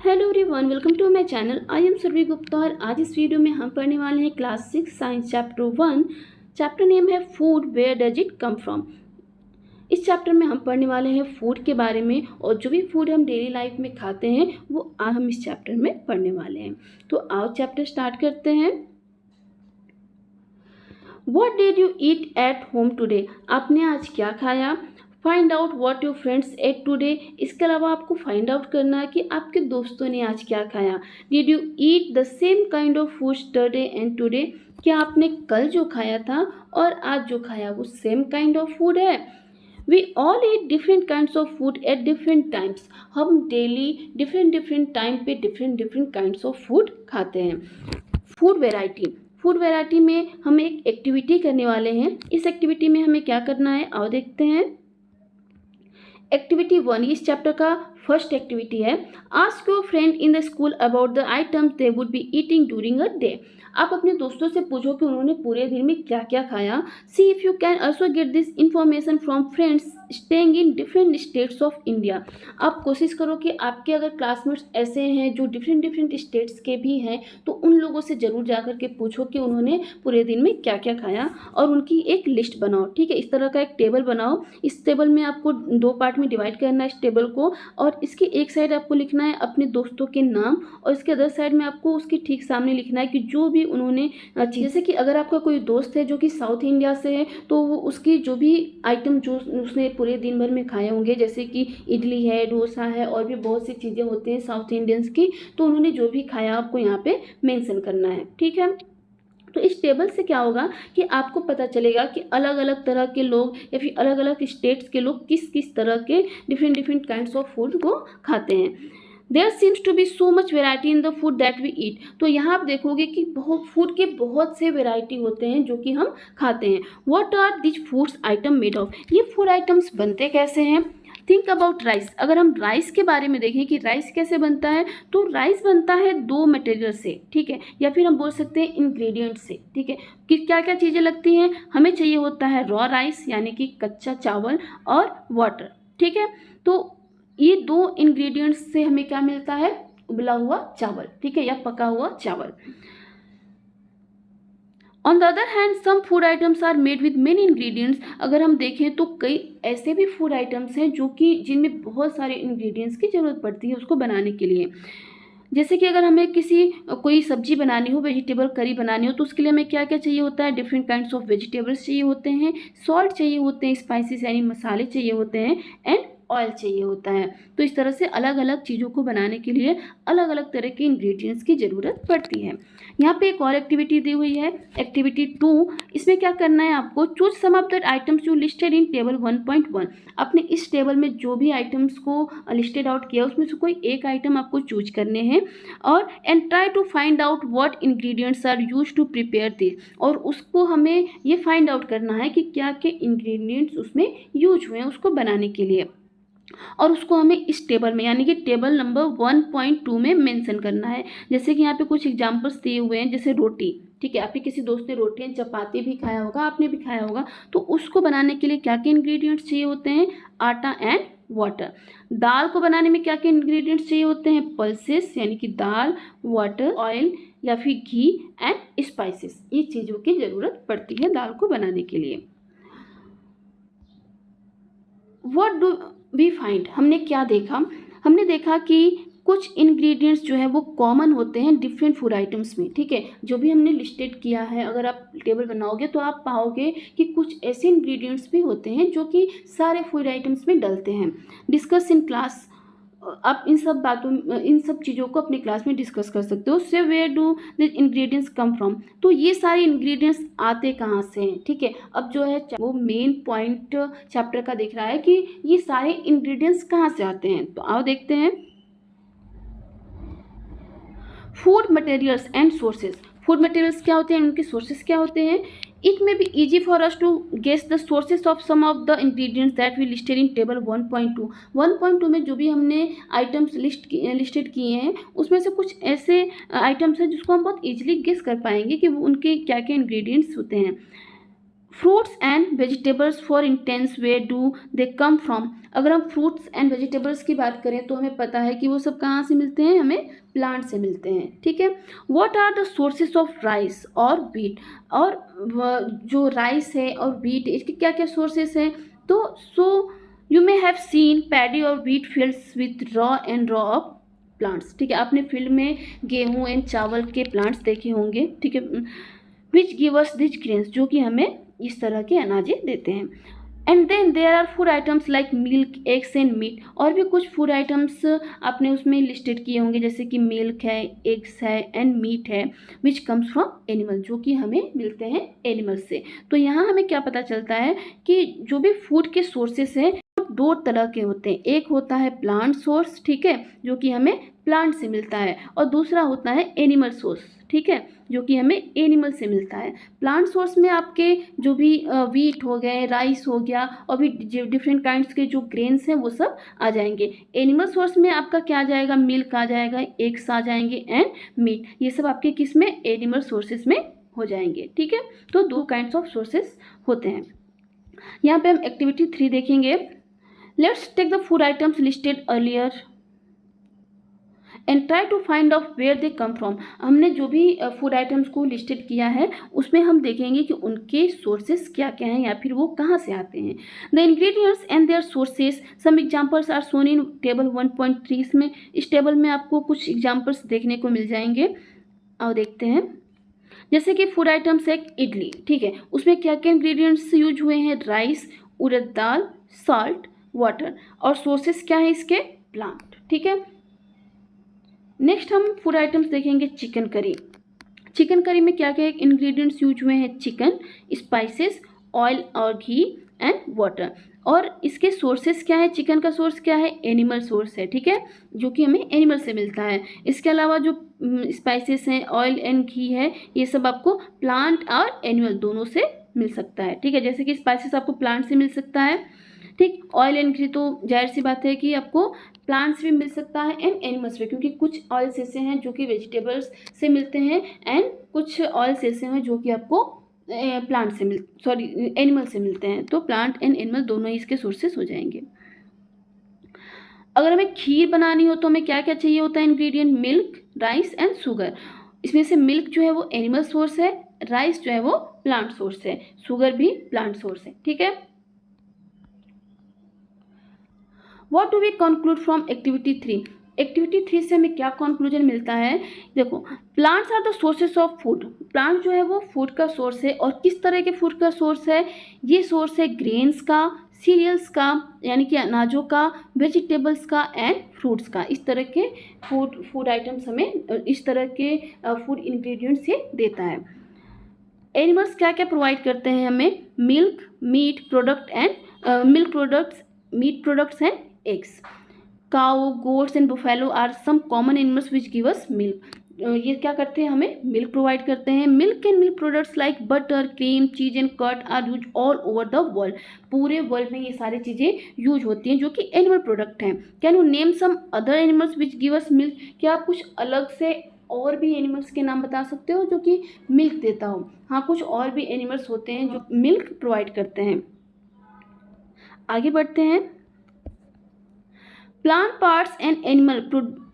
Hello everyone, welcome to my channel. I am Surabhi Gupta और आज इस वीडियो में हम पढ़ने वाले हैं class 6 science chapter 1। Chapter name है food, where does it come from. इस चैप्टर में हम पढ़ने वाले हैं फूड के बारे में, और जो भी फूड हम डेली लाइफ में खाते हैं वो आज हम इस चैप्टर में पढ़ने वाले हैं। तो आओ चैप्टर स्टार्ट करते हैं। What did you eat at home today? आपने आज क्या खाया? Find out what your friends ate today. इसके अलावा आपको फाइंड आउट करना है कि आपके दोस्तों ने आज क्या खाया। Did you eat the same kind of food yesterday and today? क्या आपने कल जो खाया था और आज जो खाया वो सेम काइंड ऑफ फूड है? We all eat different kinds of food at different times. हम डेली डिफरेंट टाइम पे डिफरेंट काइंड्स ऑफ फूड खाते हैं। फूड वैरायटी में हम एक एक्टिविटी करने वाले हैं। इस एक्टिविटी में हमें क्या करना है आओ देखते हैं। एक्टिविटी 1 इस चैप्टर का फर्स्ट एक्टिविटी है। Ask your friend in the school about the items they would be eating during a day. आप अपने दोस्तों से पूछो कि उन्होंने पूरे दिन में क्या क्या खाया। See if you can also get this information from friends staying in different states of India. आप कोशिश करो कि आपके अगर क्लासमेट्स ऐसे हैं जो डिफरेंट स्टेट्स के भी हैं तो उन लोगों से ज़रूर जा कर के पूछो कि उन्होंने पूरे दिन में क्या क्या खाया और उनकी एक लिस्ट बनाओ। ठीक है, इस तरह का एक टेबल बनाओ। इस टेबल में आपको 2 पार्ट में डिवाइड करना है इस टेबल को, और इसकी एक साइड आपको लिखना है अपने दोस्तों के नाम और इसके अदर साइड में आपको उसके ठीक सामने लिखना है कि जो भी उन्होंने जैसे कि अगर आपका कोई दोस्त है जो कि साउथ इंडिया से है तो वो उसकी जो भी आइटम जो उसने पूरे दिन भर में खाए होंगे, जैसे कि इडली है, डोसा है और भी बहुत सी चीज़ें होती हैं साउथ इंडियंस की, तो उन्होंने जो भी खाया आपको यहाँ पे मेंशन करना है। ठीक है, तो इस टेबल से क्या होगा कि आपको पता चलेगा कि अलग अलग तरह के लोग या फिर अलग अलग स्टेट्स के लोग किस किस तरह के डिफरेंट काइंड्स ऑफ फूड को खाते हैं। There seems to be so much variety in the food that we eat. तो यहाँ आप देखोगे कि बहुत फूड के बहुत से वेराइटी होते हैं जो कि हम खाते हैं। What are this foods item made of? ये फूड आइटम्स बनते कैसे हैं? Think about rice. अगर हम राइस के बारे में देखें कि राइस कैसे बनता है, तो राइस बनता है 2 मटेरियल से। ठीक है, या फिर हम बोल सकते हैं इंग्रेडिएंट से। ठीक है, कि क्या क्या चीज़ें लगती हैं? हमें चाहिए होता है रॉ राइस यानी कि कच्चा चावल और वाटर। ठीक है, तो ये 2 इंग्रेडिएंट्स से हमें क्या मिलता है? उबला हुआ चावल। ठीक है, या पका हुआ चावल। On the other hand some food items are made with many ingredients. अगर हम देखें तो कई ऐसे भी फूड आइटम्स हैं जो कि जिनमें बहुत सारे इंग्रेडिएंट्स की ज़रूरत पड़ती है उसको बनाने के लिए। जैसे कि अगर हमें कोई सब्जी बनानी हो, वेजिटेबल करी बनानी हो, तो उसके लिए हमें क्या क्या चाहिए होता है? डिफरेंट काइंड्स ऑफ वेजिटेबल्स चाहिए होते हैं, सॉल्ट चाहिए होते हैं, स्पाइसेस यानी मसाले चाहिए होते हैं, एंड ऑयल चाहिए होता है। तो इस तरह से अलग अलग चीज़ों को बनाने के लिए अलग अलग तरह के इंग्रेडिएंट्स की ज़रूरत पड़ती है। यहाँ पे एक और एक्टिविटी दी हुई है, एक्टिविटी 2। इसमें क्या करना है आपको? Choose some of the items you listed in table 1.1। आपने इस टेबल में जो भी आइटम्स को लिस्टेड आउट किया उसमें से कोई एक आइटम आपको चूज करने हैं और and try to find out what ingredients are used to prepare this. और उसको हमें ये फाइंड आउट करना है कि क्या क्या इंग्रेडिएंट्स उसमें यूज हुए हैं उसको बनाने के लिए, और उसको हमें इस टेबल में यानी कि टेबल नंबर 1.2 में मेंशन करना है। जैसे कि यहाँ पे कुछ एग्जांपल्स दिए हुए हैं, जैसे रोटी। ठीक है, आपके किसी दोस्त ने रोटी एंड चपाती भी खाया होगा, आपने भी खाया होगा, तो उसको बनाने के लिए क्या क्या इंग्रेडिएंट्स चाहिए होते हैं? आटा एंड वाटर। दाल को बनाने में क्या क्या इंग्रेडिएंट्स चाहिए होते हैं? पल्सेस यानी कि दाल, वाटर, ऑयल या फिर घी एंड स्पाइसेस। ये चीज़ों की ज़रूरत पड़ती है दाल को बनाने के लिए। What do we find? हमने क्या देखा? हमने देखा कि कुछ इंग्रेडिएंट्स जो है वो कॉमन होते हैं डिफरेंट फूड आइटम्स में। ठीक है, जो भी हमने लिस्टेड किया है, अगर आप टेबल बनाओगे तो आप पाओगे कि कुछ ऐसे इंग्रेडिएंट्स भी होते हैं जो कि सारे फूड आइटम्स में डलते हैं। Discuss in class. आप इन सब चीज़ों को अपनी क्लास में डिस्कस कर सकते हो। से where do the ingredients come from? तो ये सारे इंग्रेडिएंट्स आते कहाँ से हैं? ठीक है, अब जो है वो मेन पॉइंट चैप्टर का दिख रहा है कि ये सारे इंग्रेडिएंट्स कहाँ से आते हैं। तो आओ देखते हैं। Food materials and sources. Food materials क्या होते हैं, उनके सोर्सेज क्या होते हैं? It may be easy for us to guess the sources of some of the ingredients that we listed in table 1.2। 1.2 में जो भी हमने आइटम्स लिस्टेड किए हैं उसमें से कुछ ऐसे आइटम्स हैं जिसको हम बहुत ईजिली गेस कर पाएंगे कि वो उनके क्या क्या इंग्रेडिएंट्स होते हैं। Fruits and vegetables for intense way do they come from. अगर हम फ्रूट्स एंड वेजिटेबल्स की बात करें तो हमें पता है कि वो सब कहाँ से मिलते हैं, हमें प्लांट से मिलते हैं, ठीक है। What are the sources of rice और व्हीट, और जो राइस है और व्हीट इसके क्या क्या सोर्सेस हैं, तो you may have seen paddy और wheat fields with row and row of plants, ठीक है। आपने फील्ड में गेहूं एंड चावल के प्लांट्स देखे होंगे, ठीक है, which give us this grains, जो कि हमें इस तरह के अनाजें देते हैं। And then there are food items like milk, eggs and meat, और भी कुछ फूड आइटम्स आपने उसमें लिस्टेड किए होंगे, जैसे कि मिल्क है, एग्स है एंड मीट है, विच कम्स फ्रॉम एनिमल, जो कि हमें मिलते हैं एनिमल से। तो यहाँ हमें क्या पता चलता है कि जो भी फूड के सोर्सेस हैं दो तरह के होते हैं, एक होता है प्लांट सोर्स, ठीक है, जो कि हमें प्लांट से मिलता है, और दूसरा होता है एनिमल सोर्स, ठीक है, जो कि हमें एनिमल से मिलता है। प्लांट सोर्स में आपके जो भी वीट हो गए, राइस हो गया, और भी डिफरेंट काइंड्स के जो ग्रेन्स हैं वो सब आ जाएंगे। एनिमल सोर्स में आपका क्या आ जाएगा, मिल्क आ जाएगा, एग्स आ जाएंगे एंड मीट, ये सब आपके किस में, एनिमल सोर्सेज में हो जाएंगे, ठीक है। तो दो काइंड्स ऑफ सोर्सेज होते हैं। यहाँ पे हम एक्टिविटी 3 देखेंगे। Let's take the food items listed earlier and try to find out where they come from. हमने जो भी फूड आइटम्स को लिस्टेड किया है उसमें हम देखेंगे कि उनके सोर्सेस क्या क्या हैं या फिर वो कहाँ से आते हैं। The ingredients and their sources, some examples are shown in table 1.3। इसमें इस टेबल में आपको कुछ एग्जांपल्स देखने को मिल जाएंगे, और देखते हैं। जैसे कि फूड आइटम्स है इडली, ठीक है, उसमें क्या क्या इंग्रेडिएंट्स यूज हुए हैं, राइस, उड़द दाल, सॉल्ट, वाटर, और सोर्सेस क्या है इसके, प्लांट, ठीक है। नेक्स्ट हम फूड आइटम्स देखेंगे चिकन करी। चिकन करी में क्या क्या इंग्रेडिएंट्स यूज हुए हैं, चिकन, स्पाइसेस, ऑयल और घी एंड वाटर, और इसके सोर्सेस क्या है, चिकन का सोर्स क्या है, एनिमल सोर्स है, ठीक है, जो कि हमें एनिमल से मिलता है। इसके अलावा जो स्पाइसेस हैं, ऑयल एंड घी है, ये सब आपको प्लांट और एनिमल दोनों से मिल सकता है, ठीक है। जैसे कि स्पाइसेस आपको प्लांट से मिल सकता है, ठीक, ऑयल एंड घी तो जाहिर सी बात है कि आपको प्लांट्स भी मिल सकता है एंड एनिमल्स भी, क्योंकि कुछ ऑयल्स ऐसे हैं जो कि वेजिटेबल्स से मिलते हैं एंड कुछ ऑयल्स ऐसे हैं जो कि आपको प्लांट से एनिमल से मिलते हैं। तो प्लांट एंड एनिमल दोनों ही इसके सोर्सेस हो जाएंगे। अगर हमें खीर बनानी हो तो हमें क्या क्या चाहिए होता है ingredient, milk, rice and sugar. इसमें से मिल्क जो है वो एनिमल सोर्स है, राइस जो है वो प्लांट सोर्स है, शुगर भी प्लांट सोर्स है, ठीक है। What do we conclude from activity 3? Activity 3 से हमें क्या कंक्लूजन मिलता है, देखो, plants are the sources of food. Plant जो है वो फूड का सोर्स है, और किस तरह के फूड का सोर्स है, ये सोर्स है ग्रेन्स का, सीरियल्स का यानी कि अनाजों का, वेजिटेबल्स का एंड फ्रूट्स का। इस तरह के फूड आइटम्स हमें, इस तरह के फूड इंग्रेडिएंट्स ये देता है। एनिमल्स क्या क्या प्रोवाइड करते हैं हमें, milk, meat product and milk products, meat products and eggs. Cow, goats and buffalo are some common animals which give us milk. ये क्या करते हैं, हमें मिल्क प्रोवाइड करते हैं। Milk and milk products like butter, cream, cheese and curd are use all over the world. पूरे world में ये सारी चीज़ें यूज होती हैं जो कि एनिमल प्रोडक्ट हैं। Can you name some other animals which give us milk? क्या आप कुछ अलग से और भी एनिमल्स के नाम बता सकते हो जो कि मिल्क देता हो? हाँ, कुछ और भी एनिमल्स होते हैं जो मिल्क प्रोवाइड करते हैं। आगे बढ़ते हैं। Plant parts and animal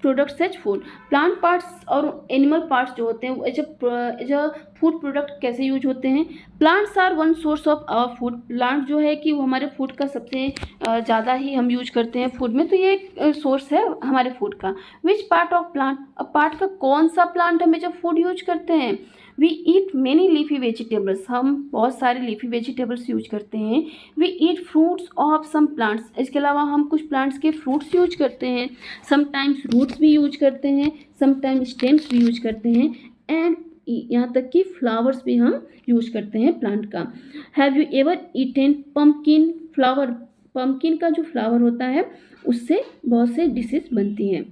products as food. Plant parts और एनिमल पार्ट्स जो होते हैं एज अ फूड प्रोडक्ट कैसे यूज होते हैं? Plants are one source of our food. Plant जो है कि वो हमारे फूड का सबसे ज़्यादा ही हम यूज करते हैं फूड में, तो ये एक सोर्स है हमारे फूड का। Which part of plant? अब पार्ट का कौन सा प्लांट हमें जब फूड यूज करते हैं? We eat many leafy vegetables. हम बहुत सारे लीफी वेजिटेबल्स यूज करते हैं। We eat fruits of some plants. इसके अलावा हम कुछ प्लांट्स के फ्रूट्स यूज करते हैं। समटाइम्स रूट्स भी यूज करते हैं, समटाइम्स स्टेम्स भी यूज करते हैं, एंड यहाँ तक कि फ्लावर्स भी हम यूज करते हैं प्लांट का। Have you ever eaten pumpkin flower? Pumpkin का जो फ्लावर होता है उससे बहुत से डिशेज बनती हैं।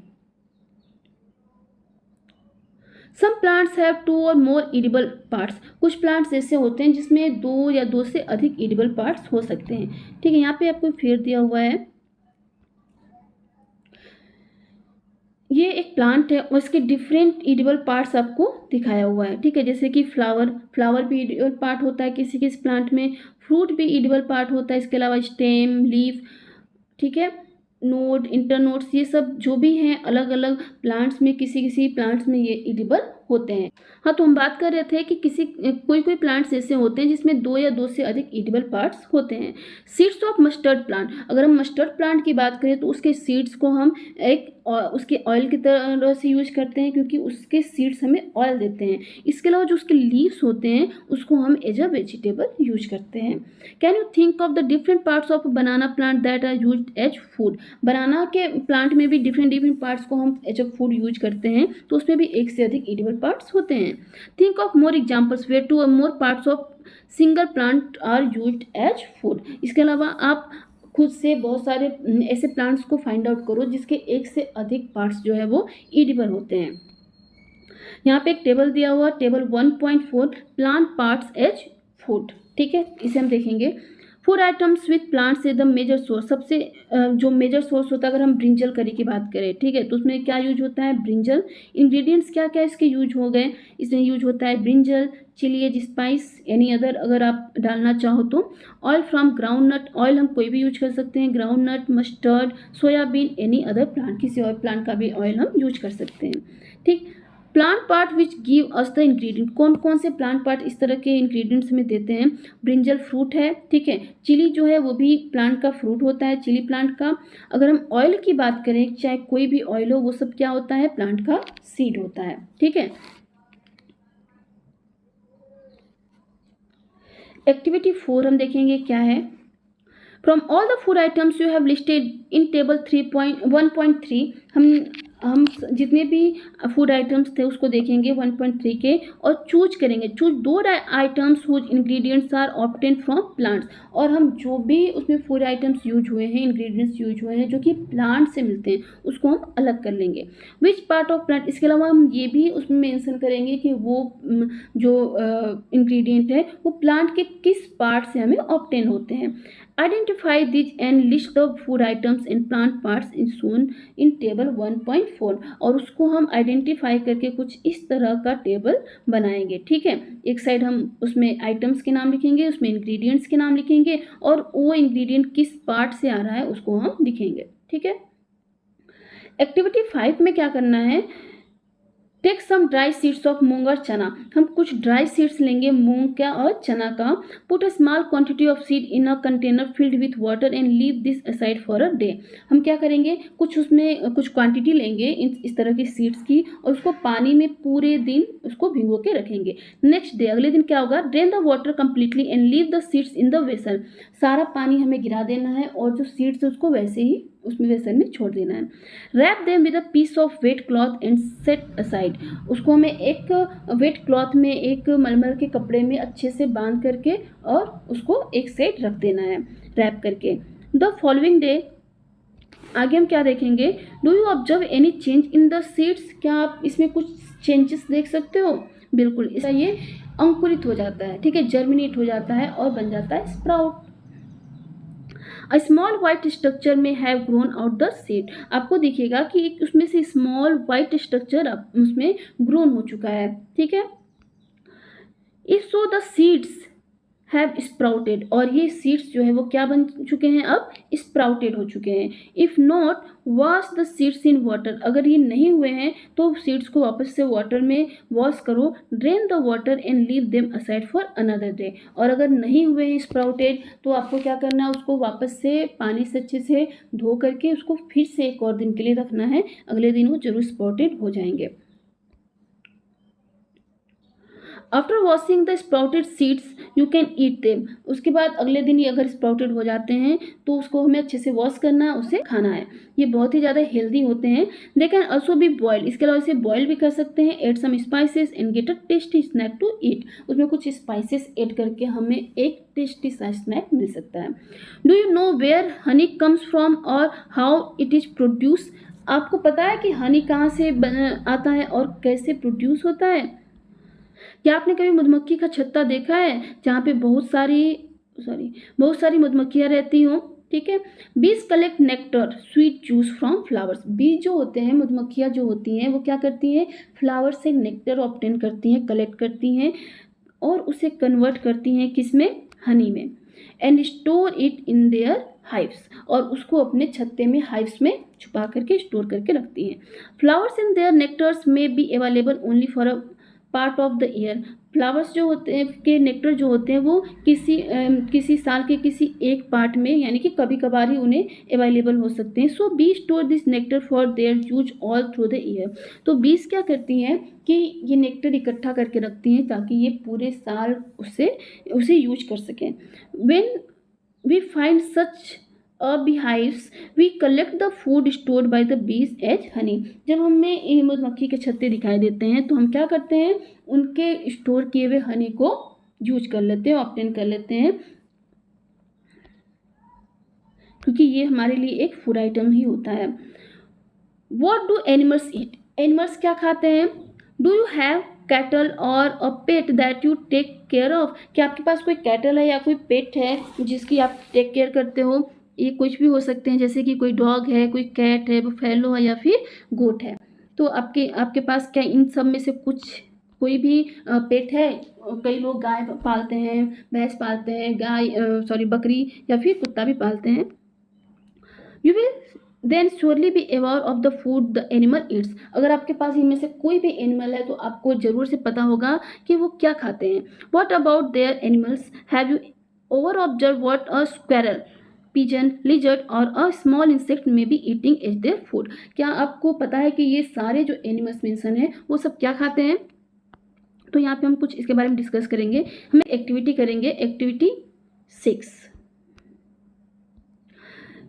सम प्लांट्स हैव 2 और मोर एडिबल पार्ट्स। कुछ प्लांट्स ऐसे होते हैं जिसमें 2 या 2 से अधिक एडिबल पार्ट्स हो सकते हैं। ठीक है, यहाँ पे आपको फिर दिया हुआ है। ये एक प्लांट है और इसके डिफरेंट ईडेबल पार्ट्स आपको दिखाया हुआ है, ठीक है। जैसे कि फ्लावर भी ईडेबल पार्ट होता है किसी किसी प्लांट में, फ्रूट भी ईडेबल पार्ट होता है, इसके अलावा स्टेम, लीफ, ठीक है, नोड, इंटरनोड्स, ये सब जो भी हैं अलग अलग प्लांट्स में, किसी किसी प्लांट्स में ये एडिबल होते हैं। हाँ, तो हम बात कर रहे थे कि कोई कोई प्लांट्स ऐसे होते हैं जिसमें 2 या 2 से अधिक एडिबल पार्ट्स होते हैं। सीड्स ऑफ मस्टर्ड प्लांट, अगर हम मस्टर्ड प्लांट की बात करें तो उसके सीड्स को हम उसके ऑयल की तरह से यूज करते हैं, क्योंकि उसके सीड्स हमें ऑयल देते हैं। इसके अलावा जो उसके लीव्स होते हैं उसको हम एज अ वेजिटेबल यूज करते हैं। Can you think of the different parts of banana plant that are used as food. Banana के प्लांट में भी डिफरेंट पार्ट्स को हम एज अ फूड यूज करते हैं, तो उसमें भी 1 से अधिक एडिबल पार्ट्स होते हैं। Think of more examples where 2 और more parts of single plant are used as food. इसके अलावा आप खुद से बहुत सारे ऐसे प्लांट्स को फाइंड आउट करो जिसके 1 से अधिक पार्ट्स जो है वो एडिबल होते हैं। यहाँ पे एक टेबल दिया हुआ, table 1.4 plant parts as food, ठीक है, इसे हम देखेंगे। Food items with plants is the major source, सबसे जो मेजर सोर्स होता है, अगर हम ब्रिंजल करी की बात करें, ठीक है, तो उसमें क्या यूज होता है, ब्रिंजल। इंग्रेडिएंट्स क्या क्या इसके यूज हो गए, इसमें यूज होता है brinjal, chilli as spice, any other अगर आप डालना चाहो तो। Oil from groundnut, oil हम कोई भी यूज कर सकते हैं, groundnut, mustard, soybean, any other plant, किसी और प्लांट का भी ऑयल हम यूज कर सकते हैं, ठीक। Plant part which give us the ingredient, कौन कौन से प्लांट पार्ट इस तरह के इंग्रेडिएंट्स हमें देते हैं। ब्रिंजल फ्रूट है, ठीक है, चिली जो है वो भी प्लांट का फ्रूट होता है, चिली प्लांट का। अगर हम ऑयल की बात करें, चाहे कोई भी ऑयल हो, वो सब क्या होता है, प्लांट का सीड होता है, ठीक है। एक्टिविटी 4 हम देखेंगे क्या है। From all the food items you have listed in table 3.1.3, हम जितने भी फूड आइटम्स थे उसको देखेंगे 1.3 के, और चूज करेंगे, चूज दो items whose ingredients are obtain from plants, और हम जो भी उसमें फूड आइटम्स यूज हुए हैं, इंग्रेडिएंट्स यूज हुए हैं जो कि प्लांट से मिलते हैं, उसको हम अलग कर लेंगे। विच पार्ट ऑफ प्लांट, इसके अलावा हम ये भी उसमें मेंशन करेंगे कि वो जो इंग्रेडिएंट है वो प्लांट के किस पार्ट से हमें ऑब्टेन होते हैं। Identify these and list the food items and plant parts in shown in table 1.4, और उसको हम आइडेंटिफाई करके कुछ इस तरह का टेबल बनाएंगे, ठीक है। एक साइड हम उसमें आइटम्स के नाम लिखेंगे, उसमें इंग्रेडिएंट्स के नाम लिखेंगे, और वो इंग्रेडिएंट किस पार्ट से आ रहा है उसको हम लिखेंगे, ठीक है। एक्टिविटी 5 में क्या करना है, take some dry seeds of moong और चना, हम कुछ ड्राई सीड्स लेंगे मूंग का और चना का। Put a small quantity of seed in a container filled with water and leave this aside for a day. हम क्या करेंगे, कुछ उसमें कुछ क्वांटिटी लेंगे इस तरह की सीड्स की, और उसको पानी में पूरे दिन उसको भिगो के रखेंगे। नेक्स्ट डे, अगले दिन क्या होगा, drain the water completely and leave the seeds in the vessel, सारा पानी हमें गिरा देना है और जो सीड्स है उसको वैसे ही उसमें वेसल में छोड़ देना है। Wrap them with a piece of wet cloth and set aside, उसको हमें एक वेट क्लॉथ में, एक मलमल के कपड़े में अच्छे से बांध करके और उसको एक साइड रख देना है रैप करके। द फॉलोइंग डे, आगे हम क्या देखेंगे, do you observe any change in the seeds, क्या आप इसमें कुछ चेंजेस देख सकते हो। बिल्कुल, इसका ये अंकुरित हो जाता है, ठीक है, जर्मिनेट हो जाता है और बन जाता है sprout. A small white structure may have grown out the seed, आपको दिखेगा कि एक उसमें से स्मॉल वाइट स्ट्रक्चर उसमें ग्रोन हो चुका है, ठीक है। If so the seeds have sprouted, और ये सीड्स जो है वो क्या बन चुके हैं, अब स्प्राउटेड हो चुके हैं। If not, wash the seeds in water, अगर ये नहीं हुए हैं तो सीड्स को वापस से वाटर में वॉश करो। Drain the water and leave them aside for another day, और अगर नहीं हुए हैं स्प्राउटेड तो आपको क्या करना है, उसको वापस से पानी से अच्छे से धो करके उसको फिर से एक और दिन के लिए रखना है, अगले दिन वो जरूर स्प्राउटेड हो जाएंगे। After washing the sprouted seeds you can eat them, उसके बाद अगले दिन ये अगर स्प्राउटेड हो जाते हैं तो उसको हमें अच्छे से वॉश करना है, उसे खाना है। ये बहुत ही ज़्यादा हेल्दी होते हैं। They can also be boil, इसके अलावा इसे बॉयल भी कर सकते हैं। Add some spices and get a tasty snack to eat, उसमें कुछ स्पाइसेस ऐड करके हमें एक टेस्टी सा स्नैक मिल सकता है। Do you know where honey comes from और हाउ इट इज प्रोड्यूस, आपको पता है कि हनी कहाँ से आता है और कैसे प्रोड्यूस होता है। क्या आपने कभी मधुमक्खी का छत्ता देखा है जहाँ पे बहुत सारी मधुमक्खियाँ रहती हों, ठीक है। बीज collect nectar sweet juice from flowers. बीज जो होते हैं, मधुमक्खियाँ जो होती हैं, वो क्या करती हैं, फ्लावर से नेक्टर ऑब्टेन करती हैं, कलेक्ट करती हैं और उसे कन्वर्ट करती हैं किस में, हनी में, and store it in their hives, और उसको अपने छत्ते में, हाइव्स में छुपा करके स्टोर करके रखती हैं। फ्लावर्स इन देयर नेक्टर्स में be available only for a part of the year. Flowers जो होते हैं के नेक्टर जो होते हैं वो किसी साल के किसी एक पार्ट में, यानी कि कभी कभार ही उन्हें अवेलेबल हो सकते हैं। So bee store this nectar for their use all through the year. तो बीज क्या करती हैं कि ये नेक्टर इकट्ठा करके रखती हैं ताकि ये पूरे साल उसे यूज कर सकें। When we find such beehives we collect the food stored by the bees as honey। जब हमें ये मधुमक्खी के छत्ते दिखाई देते हैं तो हम क्या करते हैं, उनके स्टोर किए हुए हनी को यूज कर लेते हैं, ऑब्टेन कर लेते हैं, क्योंकि ये हमारे लिए एक फूड आइटम ही होता है। What do animals eat? एनिमल्स क्या खाते हैं? डू यू हैव कैटल और a pet that you take care of? क्या आपके पास कोई कैटल है या कोई पेट है जिसकी आप टेक केयर करते हो? ये कुछ भी हो सकते हैं, जैसे कि कोई डॉग है, कोई कैट है, बफेलो है या फिर गोट है। तो आपके पास क्या इन सब में से कोई भी पेट है? कई लोग गाय पालते हैं, भैंस पालते हैं, बकरी या फिर कुत्ता भी पालते हैं। You will then surely be aware of the food the animal eats. अगर आपके पास इनमें से कोई भी एनिमल है तो आपको जरूर से पता होगा कि वो क्या खाते हैं। What about their animals? Have you over observe what a squirrel, pigeon, lizard और a small insect may be eating as their food? क्या आपको पता है कि ये सारे जो एनिमल्स मेंशन है वो सब क्या खाते हैं? तो यहाँ पे हम कुछ इसके बारे में डिस्कस करेंगे। हम एक्टिविटी करेंगे, एक्टिविटी 6।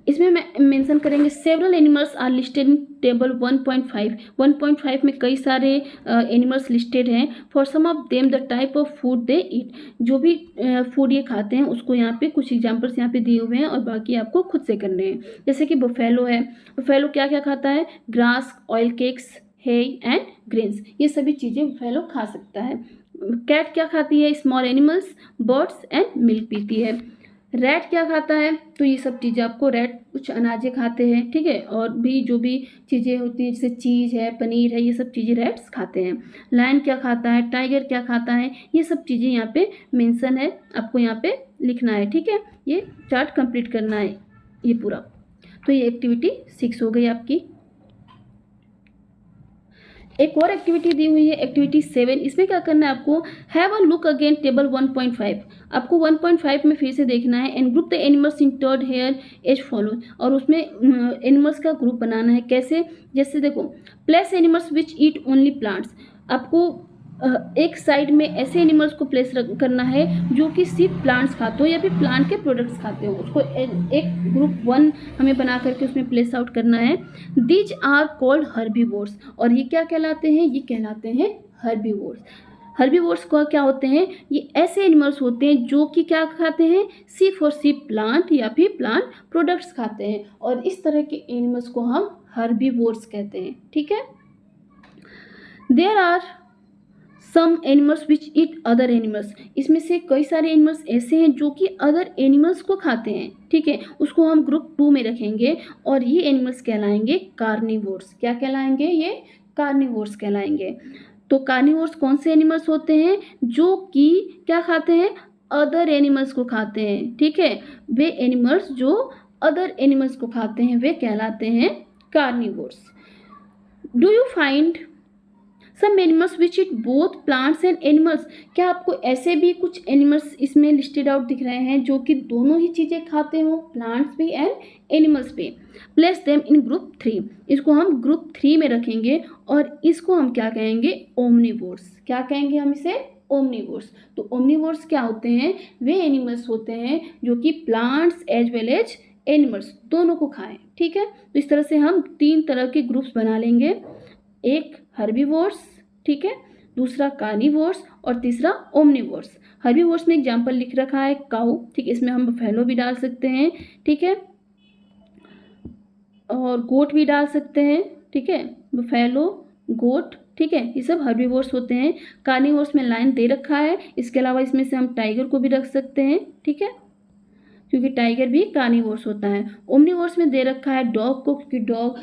इसमें मैं मेंशन करेंगे several animals are listed in table 1.5। 1.5 में कई सारे एनिमल्स लिस्टेड हैं। For some of them the type of food they eat. जो भी फूड ये खाते हैं उसको यहाँ पे कुछ एग्जांपल्स यहाँ पे दिए हुए हैं और बाकी आपको खुद से करने हैं। जैसे कि बफेलो है, बफेलो क्या क्या खाता है? Grass, oil cakes, hay and grains, ये सभी चीज़ें बफेलो खा सकता है। कैट क्या खाती है? Small animals, birds and milk पीती है। रैट क्या खाता है? तो ये सब चीज़ें आपको, रैट कुछ अनाजें खाते हैं, ठीक है, और भी जो भी चीज़ें होती हैं जैसे चीज़ है, पनीर है, ये सब चीज़ें रैट्स खाते हैं। लायन क्या खाता है? टाइगर क्या खाता है? ये सब चीज़ें यहाँ पे मेंशन है, आपको यहाँ पे लिखना है, ठीक है। ये चार्ट कंप्लीट करना है ये पूरा। तो ये एक्टिविटी 6 हो गई आपकी। एक और एक्टिविटी दी हुई है, एक्टिविटी 7। इसमें क्या करना है आपको? Have a look again table 1.5। आपको 1.5 में फिर से देखना है। And group the animals in third here as follow. और उसमें एनिमल्स का ग्रुप बनाना है। कैसे? जैसे देखो, place animals which eat only plants. आपको एक साइड में ऐसे एनिमल्स को प्लेस करना है जो कि सिर्फ प्लांट्स खाते हो या फिर प्लांट के प्रोडक्ट्स खाते हो। उसको एक ग्रुप 1 हमें बना करके उसमें प्लेस आउट करना है। These are called herbivores. और ये क्या कहलाते हैं? ये कहलाते हैं हर्बीवोर्स। हर्बीवोर्स को क्या होते हैं? ये ऐसे एनिमल्स होते हैं जो कि क्या खाते हैं? सिर्फ और सिर्फ प्लांट या फिर प्लांट प्रोडक्ट्स खाते हैं, और इस तरह के एनिमल्स को हम हर्बीवोर्स कहते हैं, ठीक है। There are some animals which eat other animals. इसमें से कई सारे एनिमल्स ऐसे हैं जो कि अदर एनिमल्स को खाते हैं, ठीक है। उसको हम ग्रुप 2 में रखेंगे और ये एनिमल्स कहलाएंगे कार्निवोर्स। क्या कहलाएंगे? ये कार्निवोर्स कहलाएंगे। तो कार्निवोर्स कौन से एनिमल्स होते हैं? जो कि क्या खाते हैं? अदर एनिमल्स को खाते हैं, ठीक है। वे एनिमल्स जो अदर एनिमल्स को खाते हैं वे कहलाते हैं carnivores. Do you find some animals which eat both plants and animals? क्या आपको ऐसे भी कुछ एनिमल्स इसमें लिस्टेड आउट दिख रहे हैं जो कि दोनों ही चीज़ें खाते हो, प्लांट्स भी एंड एनिमल्स भी? Place them in group 3। इसको हम ग्रुप 3 में रखेंगे और इसको हम क्या कहेंगे? ओमनिवोर्स। क्या कहेंगे हम इसे? ओमनिवोर्स। तो ओमनिवोर्स क्या होते हैं? वे एनिमल्स होते हैं जो कि plants as well as animals दोनों को खाएं, ठीक है। तो इस तरह से हम 3 तरह के ग्रुप्स बना लेंगे। एक हर्बीवोर्स, ठीक है, दूसरा कार्निवोर्स और तीसरा ओमनिवोर्स। हर्बीवोर्स में एग्जांपल लिख रखा है काऊ, ठीक है, इसमें हम बफेलो भी डाल सकते हैं, ठीक है, और गोट भी डाल सकते हैं, ठीक है, बफेलो, गोट, ठीक है, ये सब हर्बीवोर्स होते हैं। कार्निवोर्स में लायन दे रखा है, इसके अलावा इसमें से हम टाइगर को भी रख सकते हैं, ठीक है, क्योंकि टाइगर भी कार्निवोर्स होता है। ओमनिवोर्स में दे रखा है डॉग को, क्योंकि डॉग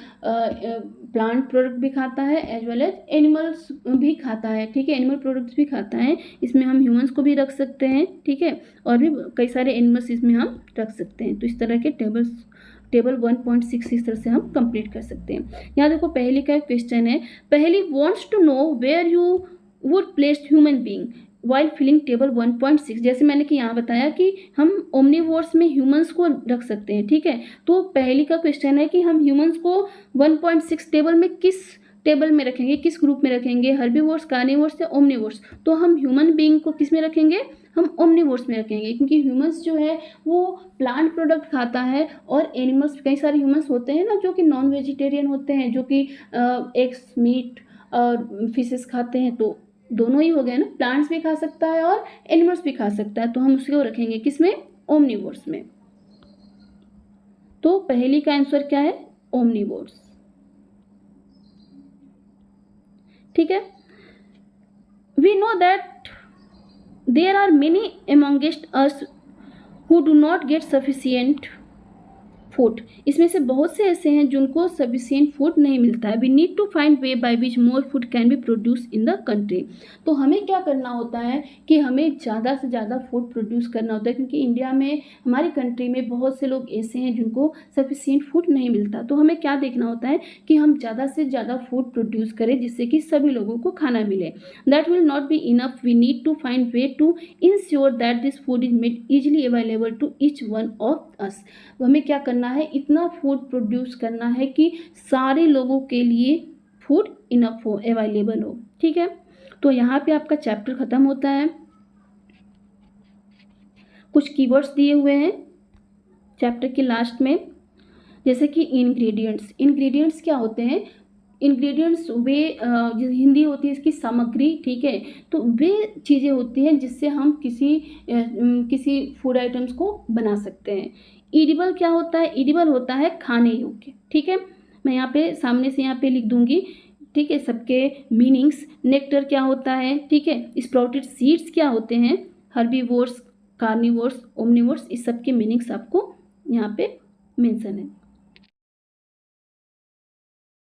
प्लांट प्रोडक्ट भी खाता है एज वेल एज एनिमल्स भी खाता है, ठीक है, एनिमल प्रोडक्ट्स भी खाता है। इसमें हम ह्यूमंस को भी रख सकते हैं, ठीक है, और भी कई सारे एनिमल्स इसमें हम रख सकते हैं। तो इस तरह के टेबल 1.6 इस तरह से हम कंप्लीट कर सकते हैं। यहाँ देखो पहली का क्वेश्चन है, पहली wants to know where you would place human being while filling table 1.6। जैसे मैंने कि यहाँ बताया कि हम ओमनिवोर्स में ह्यूमंस को रख सकते हैं, ठीक है। तो पहली का क्वेश्चन है कि हम ह्यूमंस को 1.6 टेबल में किस टेबल में रखेंगे, किस ग्रुप में रखेंगे, हर्बीवोर्स, कार्निवोर्स या ओमनिवोर्स। तो हम ह्यूमन बीइंग को किस में रखेंगे, हम ओमनिवोर्स में रखेंगे, क्योंकि ह्यूमंस जो है वो प्लांट प्रोडक्ट खाता है और एनिमल्स, कई सारे ह्यूमंस होते हैं ना जो कि नॉन वेजिटेरियन होते हैं, जो कि एग्स, मीट और फिशेस खाते हैं। तो दोनों ही हो गए ना, प्लांट्स भी खा सकता है और एनिमल्स भी खा सकता है। तो हम उसको रखेंगे किसमें, ओमनिवोर्स में। तो पहली का आंसर क्या है, ओमनिवोर्स, ठीक है। We know that there are many amongst us who do not get sufficient food. इसमें से बहुत से ऐसे हैं जिनको सफिशिएंट फूड नहीं मिलता है। We need to find way by which more food can be produce in the country. तो हमें क्या करना होता है कि हमें ज़्यादा से ज़्यादा फूड प्रोड्यूस करना होता है, क्योंकि इंडिया में, हमारी कंट्री में बहुत से लोग ऐसे हैं जिनको सफिशिएंट फूड नहीं मिलता। तो हमें क्या देखना होता है कि हम ज़्यादा से ज़्यादा फूड प्रोड्यूस करें जिससे कि सभी लोगों को खाना मिले। That will not be enough, we need to find way to ensure that this food is made easily available to each one of us. हमें क्या करना है, इतना फूड प्रोड्यूस करना है कि सारे लोगों के लिए फूड इनफ हो, अवेलेबल हो, ठीक है। तो यहाँ पे आपका चैप्टर खत्म होता है। कुछ कीवर्ड्स दिए हुए हैं चैप्टर के लास्ट में, जैसे कि इंग्रेडिएंट्स। इंग्रेडिएंट्स क्या होते हैं, इंग्रेडिएंट्स वे जैसे हिंदी होती है इसकी सामग्री, ठीक है। तो वे चीज़ें होती हैं जिससे हम किसी फूड आइटम्स को बना सकते हैं। ईडिबल क्या होता है, ईडिबल होता है खाने योग्य, ठीक है। मैं यहाँ पे सामने से यहाँ पे लिख दूंगी, ठीक है, सबके मीनिंग्स। नेक्टर क्या होता है, ठीक है। स्प्राउटेड सीड्स क्या होते हैं, हर्बीवोर्स, कार्निवोर्स, ओमनिवोर्स, इस सब के मीनिंग्स आपको यहाँ पे मेंशन है।